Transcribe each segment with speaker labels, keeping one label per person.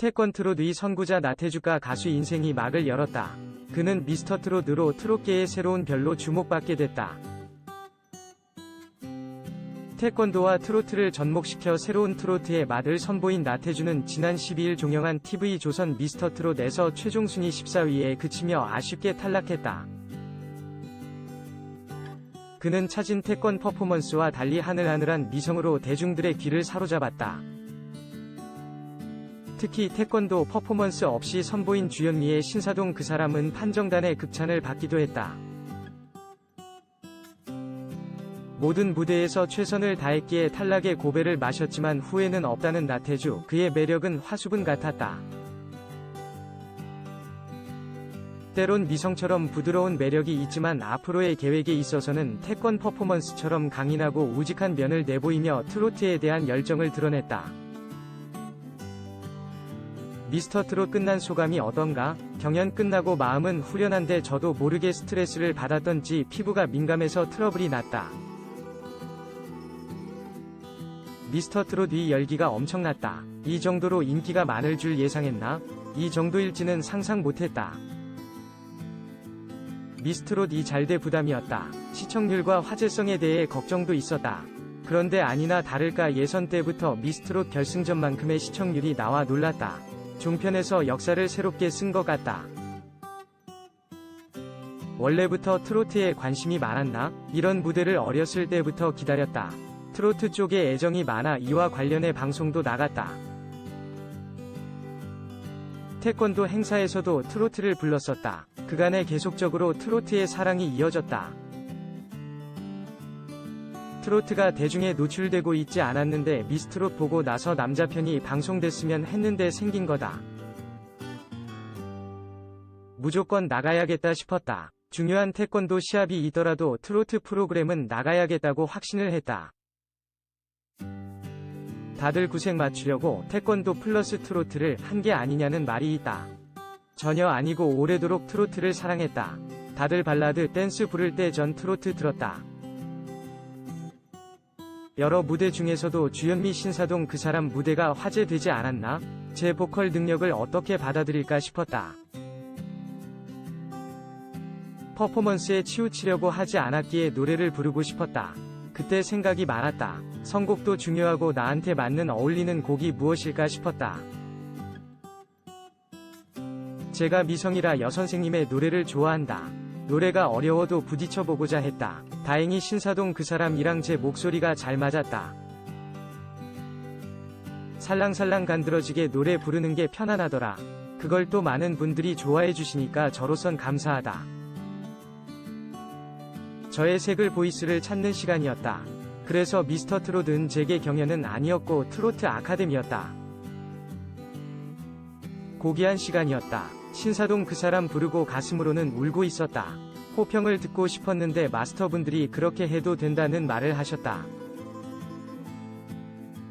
Speaker 1: 태권트롯의 선구자 나태주가 가수 인생이 막을 열었다. 그는 미스터트롯으로 트롯계의 새로운 별로 주목받게 됐다. 태권도와 트로트를 접목시켜 새로운 트로트의 맛을 선보인 나태주는 지난 12일 종영한 TV조선 미스터트롯에서 최종 순위 14위에 그치며 아쉽게 탈락했다. 그는 차진 태권 퍼포먼스와 달리 하늘하늘한 미성으로 대중들의 귀를 사로잡았다. 특히 태권도 퍼포먼스 없이 선보인 주현미의 신사동 그 사람은 판정단의 극찬을 받기도 했다. 모든 무대에서 최선을 다했기에 탈락의 고배를 마셨지만 후회는 없다는 나태주, 그의 매력은 화수분 같았다. 때론 미성처럼 부드러운 매력이 있지만 앞으로의 계획에 있어서는 태권 퍼포먼스처럼 강인하고 우직한 면을 내보이며 트로트에 대한 열정을 드러냈다. 미스터트롯 끝난 소감이 어떤가? 경연 끝나고 마음은 후련한데 저도 모르게 스트레스를 받았던지 피부가 민감해서 트러블이 났다. 미스터트롯 위 열기가 엄청났다. 이 정도로 인기가 많을 줄 예상했나? 이 정도일지는 상상 못했다. 미스트롯 이 잘돼 부담이었다. 시청률과 화제성에 대해 걱정도 있었다. 그런데 아니나 다를까 예선 때부터 미스트롯 결승전만큼의 시청률이 나와 놀랐다. 종편에서 역사를 새롭게 쓴 것 같다. 원래부터 트로트에 관심이 많았나? 이런 무대를 어렸을 때부터 기다렸다. 트로트 쪽에 애정이 많아 이와 관련해 방송도 나갔다. 태권도 행사에서도 트로트를 불렀었다. 그간에 계속적으로 트로트의 사랑이 이어졌다. 트로트가 대중에 노출되고 있지 않았는데 미스트롯 보고 나서 남자편이 방송됐으면 했는데 생긴 거다. 무조건 나가야겠다 싶었다. 중요한 태권도 시합이 있더라도 트로트 프로그램은 나가야겠다고 확신을 했다. 다들 구색 맞추려고 태권도 플러스 트로트를 한 게 아니냐는 말이 있다. 전혀 아니고 오래도록 트로트를 사랑했다. 다들 발라드 댄스 부를 때 전 트로트 들었다. 여러 무대 중에서도 주현미 신사동 그 사람 무대가 화제되지 않았나? 제 보컬 능력을 어떻게 받아들일까 싶었다. 퍼포먼스에 치우치려고 하지 않았기에 노래를 부르고 싶었다. 그때 생각이 많았다. 선곡도 중요하고 나한테 맞는 어울리는 곡이 무엇일까 싶었다. 제가 미성이라 여선생님의 노래를 좋아한다. 노래가 어려워도 부딪혀보고자 했다. 다행히 신사동 그 사람이랑 제 목소리가 잘 맞았다. 살랑살랑 간드러지게 노래 부르는 게 편안하더라. 그걸 또 많은 분들이 좋아해 주시니까 저로선 감사하다. 저의 색을 보이스를 찾는 시간이었다. 그래서 미스터트롯은 제게 경연은 아니었고 트로트 아카데미였다. 고귀한 시간이었다. 신사동 그 사람 부르고 가슴으로는 울고 있었다. 호평을 듣고 싶었는데 마스터분들이 그렇게 해도 된다는 말을 하셨다.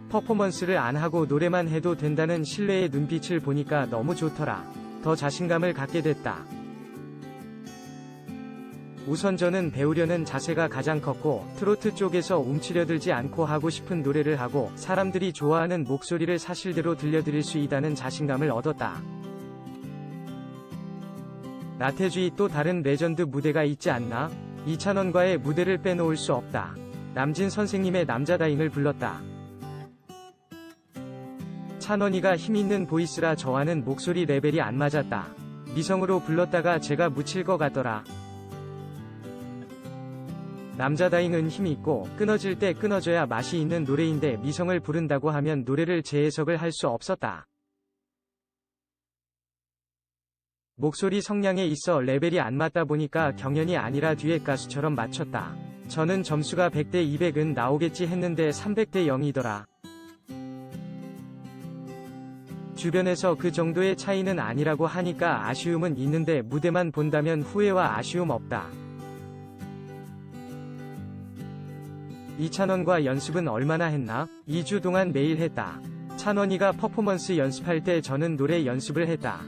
Speaker 1: 퍼포먼스를 안 하고 노래만 해도 된다는 신뢰의 눈빛을 보니까 너무 좋더라. 더 자신감을 갖게 됐다. 우선 저는 배우려는 자세가 가장 컸고 트로트 쪽에서 움츠려들지 않고 하고 싶은 노래를 하고 사람들이 좋아하는 목소리를 사실대로 들려드릴 수 있다는 자신감을 얻었다. 나태주의 또 다른 레전드 무대가 있지 않나? 이찬원과의 무대를 빼놓을 수 없다. 남진 선생님의 남자다잉을 불렀다. 찬원이가 힘있는 보이스라 저와는 목소리 레벨이 안 맞았다. 미성으로 불렀다가 제가 묻힐 것 같더라. 남자다잉은 힘이 있고 끊어질 때 끊어져야 맛이 있는 노래인데 미성을 부른다고 하면 노래를 재해석을 할 수 없었다. 목소리 성량에 있어 레벨이 안 맞다 보니까 경연이 아니라 듀엣 가수처럼 맞췄다. 저는 점수가 100대 200은 나오겠지 했는데 300대 0이더라. 주변에서 그 정도의 차이는 아니라고 하니까 아쉬움은 있는데 무대만 본다면 후회와 아쉬움 없다. 이찬원과 연습은 얼마나 했나? 2주 동안 매일 했다. 찬원이가 퍼포먼스 연습할 때 저는 노래 연습을 했다.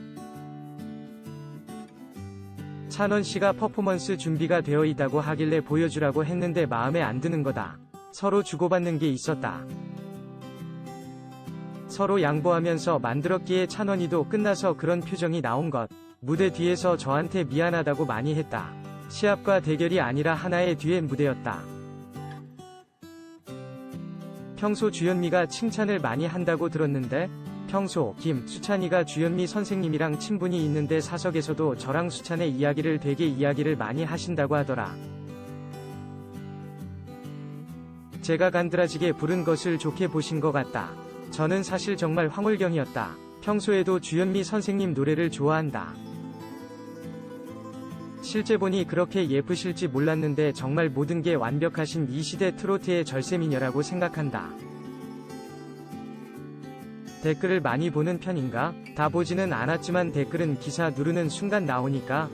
Speaker 1: 찬원씨가 퍼포먼스 준비가 되어 있다고 하길래 보여주라고 했는데 마음에 안 드는 거다. 서로 주고받는 게 있었다. 서로 양보하면서 만들었기에 찬원이도 끝나서 그런 표정이 나온 것. 무대 뒤에서 저한테 미안하다고 많이 했다. 시합과 대결이 아니라 하나의 듀엣 무대였다. 평소 주현미가 칭찬을 많이 한다고 들었는데, 평소 수찬이가 주현미 선생님이랑 친분이 있는데 사석에서도 저랑 수찬의 이야기를 되게 이야기를 많이 하신다고 하더라. 제가 간드라지게 부른 것을 좋게 보신 것 같다. 저는 사실 정말 황홀경이었다. 평소에도 주현미 선생님 노래를 좋아한다. 실제 보니 그렇게 예쁘실지 몰랐는데 정말 모든 게 완벽하신 이 시대 트로트의 절세미녀라고 생각한다. 댓글을 많이 보는 편인가? 다 보지는 않았지만 댓글은 기사 누르는 순간 나오니까.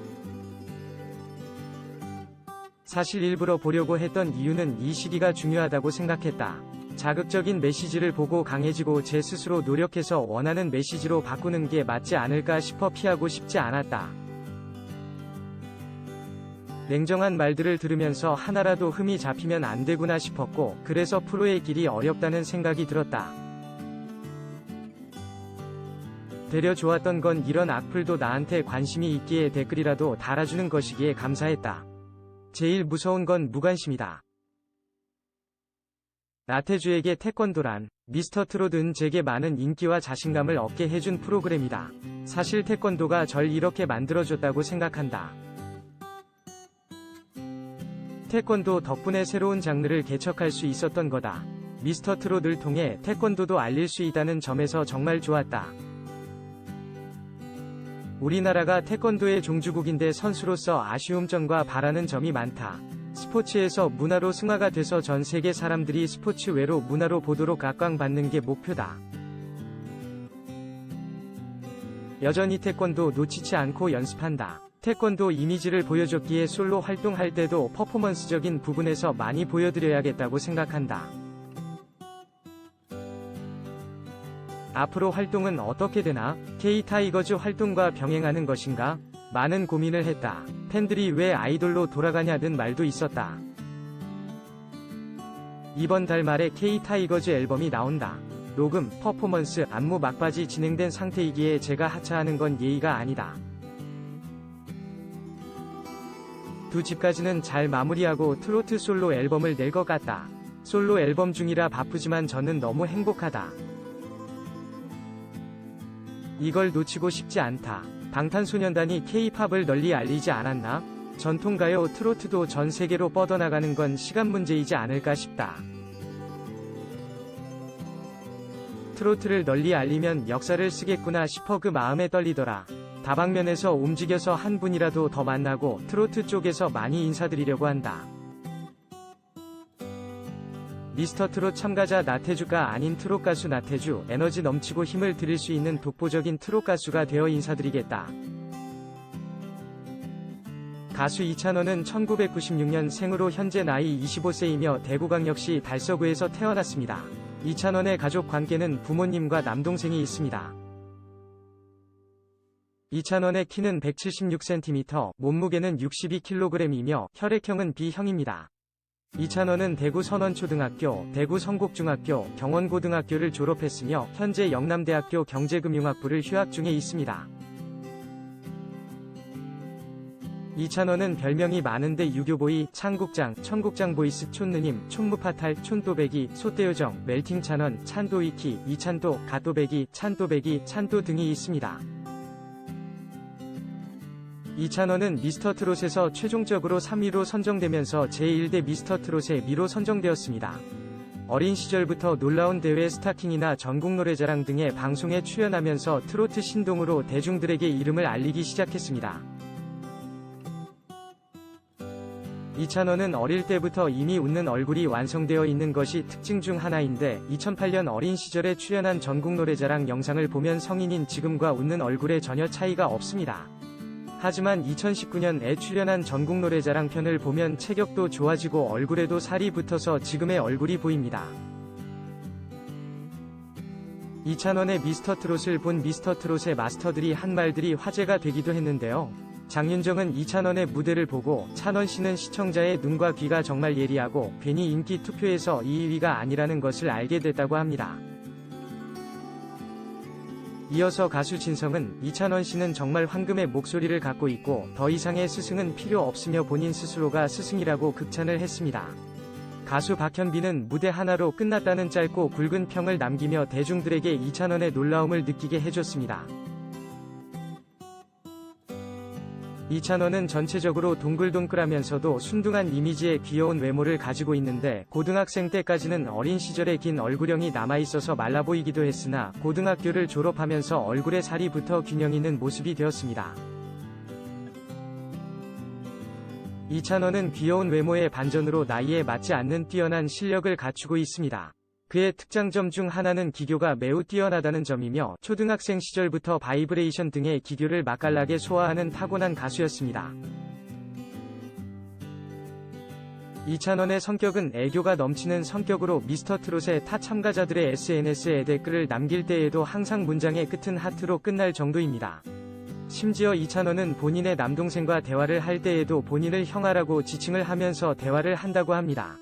Speaker 1: 사실 일부러 보려고 했던 이유는 이 시기가 중요하다고 생각했다. 자극적인 메시지를 보고 강해지고 제 스스로 노력해서 원하는 메시지로 바꾸는 게 맞지 않을까 싶어 피하고 싶지 않았다. 냉정한 말들을 들으면서 하나라도 흠이 잡히면 안 되구나 싶었고, 그래서 프로의 길이 어렵다는 생각이 들었다. 되려 좋았던 건 이런 악플도 나한테 관심이 있기에 댓글이라도 달아주는 것이기에 감사했다. 제일 무서운 건 무관심이다. 나태주에게 태권도란, 미스터 트롯은 제게 많은 인기와 자신감을 얻게 해준 프로그램이다. 사실 태권도가 절 이렇게 만들어줬다고 생각한다. 태권도 덕분에 새로운 장르를 개척할 수 있었던 거다. 미스터 트롯을 통해 태권도도 알릴 수 있다는 점에서 정말 좋았다. 우리나라가 태권도의 종주국인데 선수로서 아쉬운 점과 바라는 점이 많다. 스포츠에서 문화로 승화가 돼서 전 세계 사람들이 스포츠 외로 문화로 보도록 각광받는 게 목표다. 여전히 태권도 놓치지 않고 연습한다. 태권도 이미지를 보여줬기에 솔로 활동할 때도 퍼포먼스적인 부분에서 많이 보여드려야겠다고 생각한다. 앞으로 활동은 어떻게 되나? K-타이거즈 활동과 병행하는 것인가? 많은 고민을 했다. 팬들이 왜 아이돌로 돌아가냐는 말도 있었다. 이번 달 말에 K-타이거즈 앨범이 나온다. 녹음, 퍼포먼스, 안무 막바지 진행된 상태이기에 제가 하차하는 건 예의가 아니다. 두 집까지는 잘 마무리하고 트로트 솔로 앨범을 낼 것 같다. 솔로 앨범 중이라 바쁘지만 저는 너무 행복하다. 이걸 놓치고 싶지 않다. 방탄소년단이 K-팝을 널리 알리지 않았나? 전통가요 트로트도 전 세계로 뻗어나가는 건 시간 문제이지 않을까 싶다. 트로트를 널리 알리면 역사를 쓰겠구나 싶어 그 마음에 떨리더라. 다방면에서 움직여서 한 분이라도 더 만나고 트로트 쪽에서 많이 인사드리려고 한다. 미스터 트롯 참가자 나태주가 아닌 트롯 가수 나태주, 에너지 넘치고 힘을 드릴 수 있는 독보적인 트롯 가수가 되어 인사드리겠다. 가수 이찬원은 1996년 생으로 현재 나이 25세이며 대구광역시 달서구에서 태어났습니다. 이찬원의 가족 관계는 부모님과 남동생이 있습니다. 이찬원의 키는 176cm, 몸무게는 62kg이며 혈액형은 B형입니다. 이찬원은 대구 선원초등학교, 대구 성곡중학교, 경원고등학교를 졸업했으며 현재 영남대학교 경제금융학부를 휴학 중에 있습니다. 이찬원은 별명이 많은데 유교보이, 창국장, 청국장 보이스, 촌느님, 촌무파탈, 촌또배기, 소떼요정, 멜팅찬원, 찬도이키, 이찬도, 갓도배기, 찬또배기, 찬도 등이 있습니다. 이찬원은 미스터 트롯에서 최종적으로 3위로 선정되면서 제1대 미스터 트롯의 미로 선정되었습니다. 어린 시절부터 놀라운 대회 스타킹이나 전국노래자랑 등의 방송에 출연하면서 트로트 신동으로 대중들에게 이름을 알리기 시작했습니다. 이찬원은 어릴 때부터 이미 웃는 얼굴이 완성되어 있는 것이 특징 중 하나인데 2008년 어린 시절에 출연한 전국노래자랑 영상을 보면 성인인 지금과 웃는 얼굴에 전혀 차이가 없습니다. 하지만 2019년에 출연한 전국노래자랑 편을 보면 체격도 좋아지고 얼굴에도 살이 붙어서 지금의 얼굴이 보입니다. 이찬원의 미스터 트롯을 본 미스터 트롯의 마스터들이 한 말들이 화제가 되기도 했는데요. 장윤정은 이찬원의 무대를 보고 찬원 씨는 시청자의 눈과 귀가 정말 예리하고 괜히 인기 투표에서 2위가 아니라는 것을 알게 됐다고 합니다. 이어서 가수 진성은 이찬원 씨는 정말 황금의 목소리를 갖고 있고 더 이상의 스승은 필요 없으며 본인 스스로가 스승이라고 극찬을 했습니다. 가수 박현빈은 무대 하나로 끝났다는 짧고 굵은 평을 남기며 대중들에게 이찬원의 놀라움을 느끼게 해줬습니다. 이찬원은 전체적으로 동글동글하면서도 순둥한 이미지의 귀여운 외모를 가지고 있는데 고등학생 때까지는 어린 시절의 긴 얼굴형이 남아있어서 말라 보이기도 했으나 고등학교를 졸업하면서 얼굴에 살이 붙어 균형 있는 모습이 되었습니다. 이찬원은 귀여운 외모의 반전으로 나이에 맞지 않는 뛰어난 실력을 갖추고 있습니다. 그의 특장점 중 하나는 기교가 매우 뛰어나다는 점이며 초등학생 시절부터 바이브레이션 등의 기교를 맛깔나게 소화하는 타고난 가수였습니다. 이찬원의 성격은 애교가 넘치는 성격으로 미스터트롯의 타 참가자들의 SNS에 댓글을 남길 때에도 항상 문장의 끝은 하트로 끝날 정도입니다. 심지어 이찬원은 본인의 남동생과 대화를 할 때에도 본인을 형아라고 지칭을 하면서 대화를 한다고 합니다.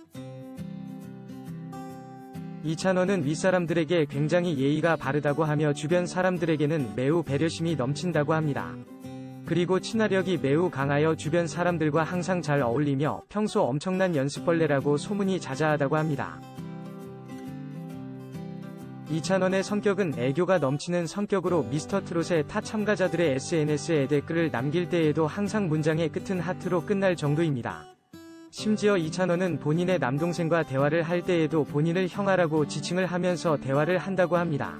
Speaker 1: 이찬원은 윗사람들에게 굉장히 예의가 바르다고 하며 주변 사람들에게는 매우 배려심이 넘친다고 합니다. 그리고 친화력이 매우 강하여 주변 사람들과 항상 잘 어울리며 평소 엄청난 연습벌레라고 소문이 자자하다고 합니다. 이찬원의 성격은 애교가 넘치는 성격으로 미스터트롯의 타 참가자들의 SNS에 댓글을 남길 때에도 항상 문장의 끝은 하트로 끝날 정도입니다. 심지어 이찬원은 본인의 남동생과 대화를 할 때에도 본인을 형아라고 지칭을 하면서 대화를 한다고 합니다.